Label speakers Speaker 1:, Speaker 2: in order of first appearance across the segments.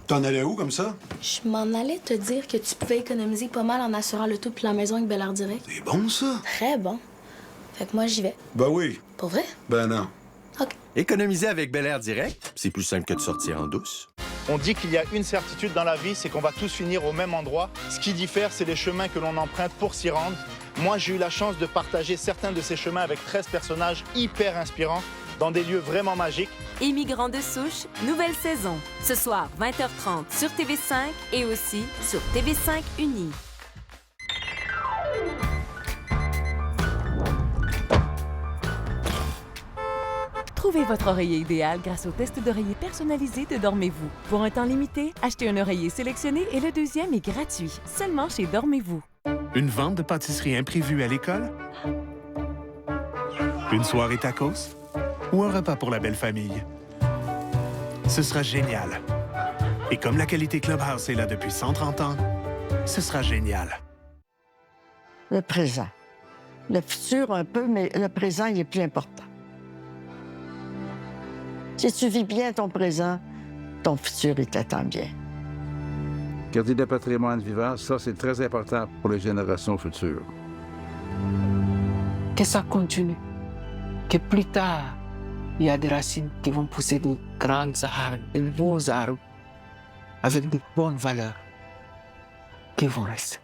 Speaker 1: T'en allais où comme ça?
Speaker 2: Je m'en allais te dire que tu pouvais économiser pas mal en assurant le tout puis la maison avec Bel Air Direct.
Speaker 1: C'est bon, ça?
Speaker 2: Très bon. Fait que moi, j'y vais.
Speaker 1: Ben oui.
Speaker 2: Pour vrai?
Speaker 1: Ben non.
Speaker 2: OK.
Speaker 3: Économiser avec Bel Air Direct, c'est plus simple que de sortir en douce.
Speaker 4: On dit qu'il y a une certitude dans la vie, c'est qu'on va tous finir au même endroit. Ce qui diffère, c'est les chemins que l'on emprunte pour s'y rendre. Moi, j'ai eu la chance de partager certains de ces chemins avec 13 personnages hyper inspirants dans des lieux vraiment magiques.
Speaker 5: Immigrants de souche, nouvelle saison. Ce soir, 20h30 sur TV5 et aussi sur TV5 Uni.
Speaker 6: Trouvez votre oreiller idéal grâce au test d'oreiller personnalisé de Dormez-vous. Pour un temps limité, achetez un oreiller sélectionné et le deuxième est gratuit, seulement chez Dormez-vous.
Speaker 7: Une vente de pâtisserie imprévue à l'école? Une soirée tacos? Ou un repas pour la belle famille? Ce sera génial. Et comme la qualité Clubhouse est là depuis 130 ans, ce sera génial.
Speaker 8: Le présent. Le futur un peu, mais le présent, il est plus important. Si tu vis bien ton présent, ton futur, il t'attend bien.
Speaker 9: Garder le patrimoine vivant, ça, c'est très important pour les générations futures.
Speaker 10: Que ça continue. Que plus tard, il y a des racines qui vont pousser de grandes arbres, de beaux arbres, avec de bonnes valeurs, qui vont rester.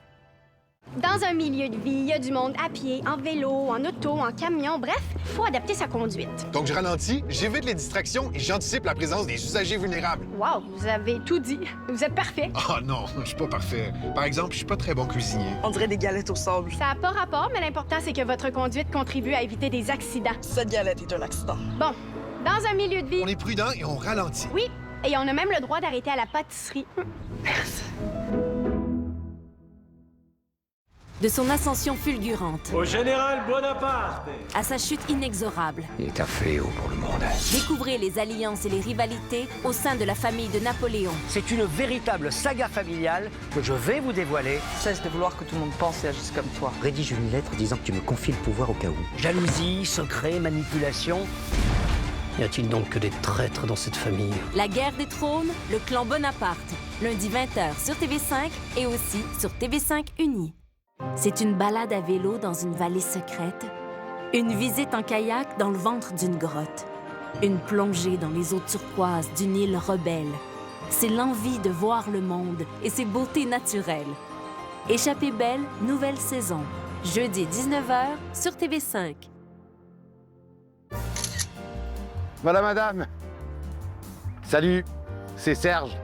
Speaker 11: Dans un milieu de vie, il y a du monde à pied, en vélo, en auto, en camion, bref, il faut adapter sa conduite.
Speaker 12: Donc je ralentis, j'évite les distractions et j'anticipe la présence des usagers vulnérables.
Speaker 11: Wow, vous avez tout dit. Vous êtes parfait.
Speaker 12: Oh non, je suis pas parfait. Par exemple, je suis pas très bon cuisinier.
Speaker 13: On dirait des galettes au sable.
Speaker 11: Ça n'a pas rapport, mais l'important, c'est que votre conduite contribue à éviter des accidents.
Speaker 13: Cette galette est un accident.
Speaker 11: Bon, dans un milieu de vie...
Speaker 12: On est prudent et on ralentit.
Speaker 11: Oui, et on a même le droit d'arrêter à la pâtisserie. Merci.
Speaker 5: De son ascension fulgurante
Speaker 14: au général Bonaparte
Speaker 5: à sa chute inexorable.
Speaker 15: Il est un fléau pour le monde.
Speaker 5: Découvrez les alliances et les rivalités au sein de la famille de Napoléon.
Speaker 16: C'est une véritable saga familiale que je vais vous dévoiler.
Speaker 13: Cesse de vouloir que tout le monde pense et agisse comme toi.
Speaker 16: Rédige une lettre disant que tu me confies le pouvoir au cas où. Jalousie, secret, manipulation. Y a-t-il donc que des traîtres dans cette famille?
Speaker 5: La guerre des trônes, le clan Bonaparte. Lundi 20h sur TV5 et aussi sur TV5 Uni. C'est une balade à vélo dans une vallée secrète, une visite en kayak dans le ventre d'une grotte, une plongée dans les eaux turquoises d'une île rebelle. C'est l'envie de voir le monde et ses beautés naturelles. Échappée belle, nouvelle saison. Jeudi 19h sur TV5.
Speaker 17: Voilà, madame. Salut, c'est Serge.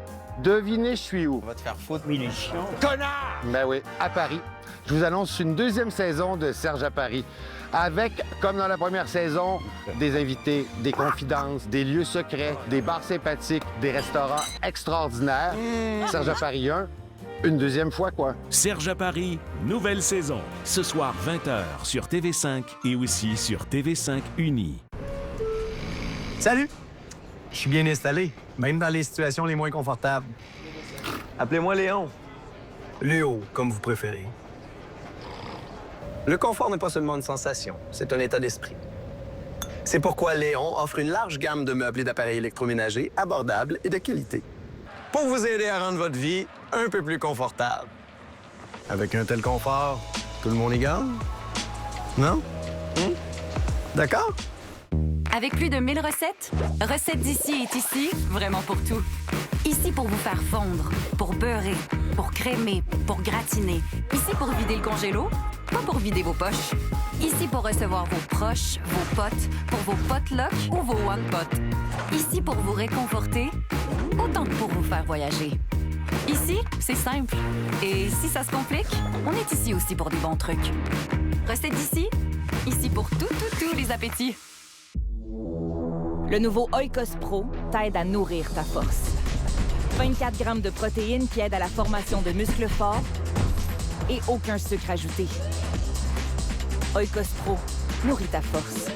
Speaker 17: Devinez, je suis où?
Speaker 16: On va te faire foutre, munitions.
Speaker 17: Connard! Ben oui, à Paris. Je vous annonce une deuxième saison de Serge à Paris. Avec, comme dans la première saison, des invités, des confidences, des lieux secrets, des bars sympathiques, des restaurants extraordinaires. Serge à Paris 1, une deuxième fois, quoi.
Speaker 7: Serge à Paris, nouvelle saison. Ce soir, 20h sur TV5 et aussi sur TV5 Uni.
Speaker 18: Salut! Je suis bien installé, même dans les situations les moins confortables. Appelez-moi Léon. Léo, comme vous préférez. Le confort n'est pas seulement une sensation, c'est un état d'esprit. C'est pourquoi Léon offre une large gamme de meubles et d'appareils électroménagers abordables et de qualité. Pour vous aider à rendre votre vie un peu plus confortable. Avec un tel confort, tout le monde y gagne? Non? D'accord?
Speaker 5: Avec plus de 1000 recettes, Recettes d'ici est ici, vraiment pour tout. Ici pour vous faire fondre, pour beurrer, pour crémer, pour gratiner. Ici pour vider le congélo, pas pour vider vos poches. Ici pour recevoir vos proches, vos potes, pour vos potlucks ou vos one-pot. Ici pour vous réconforter, autant que pour vous faire voyager. Ici, c'est simple. Et si ça se complique, on est ici aussi pour des bons trucs. Recettes d'ici, ici pour tous les appétits.
Speaker 6: Le nouveau Oikos Pro t'aide à nourrir ta force. 24 grammes de protéines qui aident à la formation de muscles forts et aucun sucre ajouté. Oikos Pro, nourris ta force.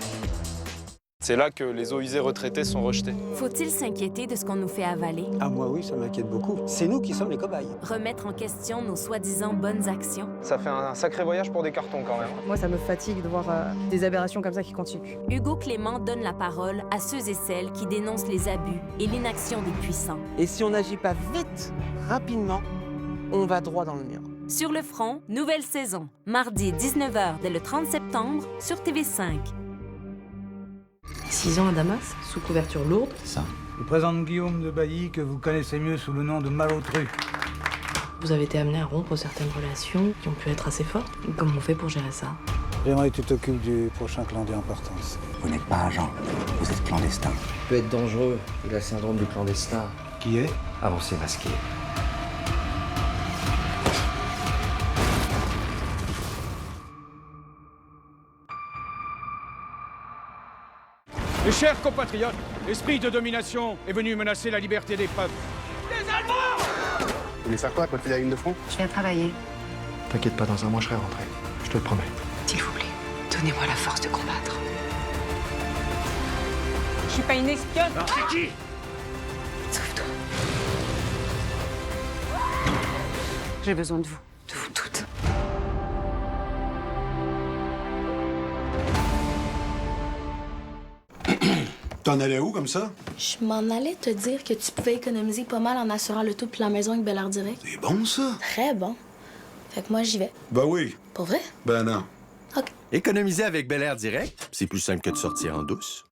Speaker 15: C'est là que les eaux usées retraitées sont rejetées.
Speaker 5: Faut-il s'inquiéter de ce qu'on nous fait avaler?
Speaker 16: Ah, moi oui, ça m'inquiète beaucoup. C'est nous qui sommes les cobayes.
Speaker 5: Remettre en question nos soi-disant bonnes actions?
Speaker 15: Ça fait un sacré voyage pour des cartons quand même.
Speaker 19: Moi, ça me fatigue de voir des aberrations comme ça qui continuent.
Speaker 5: Hugo Clément donne la parole à ceux et celles qui dénoncent les abus et l'inaction des puissants.
Speaker 10: Et si on n'agit pas vite, rapidement, on va droit dans le mur.
Speaker 5: Sur le front, nouvelle saison. Mardi 19h dès le 30 septembre sur TV5.
Speaker 19: 6 ans à Damas, sous couverture lourde.
Speaker 10: Ça.
Speaker 14: Je vous présente Guillaume de Bailly, que vous connaissez mieux sous le nom de Malotru.
Speaker 19: Vous avez été amené à rompre certaines relations qui ont pu être assez fortes. Comment on fait pour gérer ça?
Speaker 14: J'aimerais que tu t'occupes du prochain clan d'importance.
Speaker 16: Vous n'êtes pas agent, vous êtes clandestin.
Speaker 10: Peut être dangereux, il a le syndrome du clandestin.
Speaker 14: Qui est?
Speaker 16: Avancez masqué.
Speaker 14: Mes chers compatriotes, l'esprit de domination est venu menacer la liberté des peuples. Les Allemands!
Speaker 12: Vous voulez faire quoi, quand tu as une de front?
Speaker 19: Je viens travailler.
Speaker 16: T'inquiète pas, dans un mois, je serai rentré. Je te le promets.
Speaker 19: S'il vous plaît, donnez-moi la force de combattre.
Speaker 13: Je suis pas une espionne.
Speaker 14: C'est qui?
Speaker 19: Sauve-toi. J'ai besoin de vous toutes.
Speaker 1: T'en allais où comme ça?
Speaker 2: Je m'en allais te dire que tu pouvais économiser pas mal en assurant le tout puis la maison avec Bel Air Direct.
Speaker 1: C'est bon, ça?
Speaker 2: Très bon. Fait que moi, j'y vais.
Speaker 1: Ben oui.
Speaker 2: Pour vrai?
Speaker 1: Ben non.
Speaker 2: OK.
Speaker 3: Économiser avec Bel Air Direct, c'est plus simple que de sortir en douce.